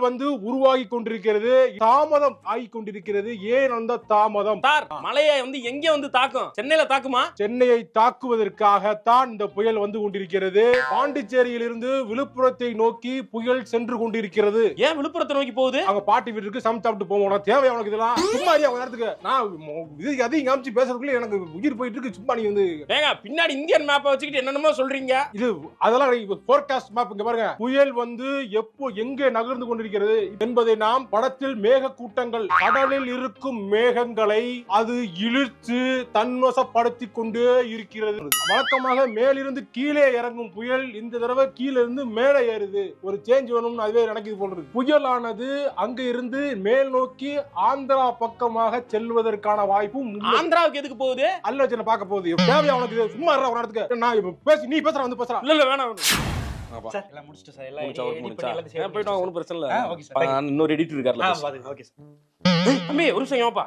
வந்து உருவாகி கொண்டிருக்கிறது, தாமதம் ஆகி கொண்டிருக்கிறது. ஏன் அந்த தாமதம்? சார், மழையை வந்து எங்க வந்து தாக்கும்? சென்னையில தாக்குமா? சென்னையை தாக்குவதற்காகத்தான் இந்த புயல் வந்து கொண்டிருக்கிறது. பாண்டிச்சேரியிலிருந்து விழுப்புரத்தை நோக்கி புயல் சென்று கொண்டிருக்கிறது. ஏன் விழுப்புரத்தை நோக்கி போகுது? அங்க பாட்டி வீட்டுக்கு சமைச்சு சாப்பிட்டு போவோம். தேவை உனக்கு இதெல்லாம்? சும்மா அறியா நேரத்துக்கு நான் இது அதிகம் காமிச்சு பேசுறதுக்குள்ள எனக்கு உயிர் போயிட்டு இருக்கு. சும்மா நீ வந்து ஏங்க பின்னாடி இந்தியன் மேப்பை வச்சுக்கிட்டு என்னென்னமோ சொல்றீங்க. இது அதெல்லாம் ஃபோர்காஸ்ட் மேப். இங்க பாருங்க, புயல் வந்து எப்போ எங்கே நகர்ந்து கொண்டிருக்கிறது என்பதை நாம் படத்தில் மேக கூட்டங்கள், கடலில் இருக்கும் மேகங்களை அது இழுத்து தன்வசப்படுத்தி கொண்டே இருக்கிறது. வழக்கமாக மேலிருந்து கீழே இறங்கும் புயல் இந்த தடவை கீழே இருந்து மேலே ஏறுது. ஒரு சேஞ்ச் வேணும்னு அதுவே நினைக்குது போல இருக்கு. புயலானது அங்க இருந்து மேல் நோக்கி ஆந்திரா பக்கமாக செல்வதற்கான வாய்ப்பும். ஆந்திராவுக்கு எதுக்கு போகுது? அல்ல பார்க்க போகுது. தேவையா உனக்கு இது? சும்மா இருடா, ஒரு இடத்துக்கு நான் இப்ப பேசி நீ பேசுற வந்து பேசுறா. இல்ல வேணாம் சார் எல்லாம் முடிச்சிட்டு சார் எல்லாம் போயிட்டு ஒன்றும் பிரச்சனை ஓகே சார் இல்ல. இன்னொரு எடிட்டர் இருக்காருல்ல. Okay sir. தம்பி ஒரு நிமிஷம் ஏப்பா.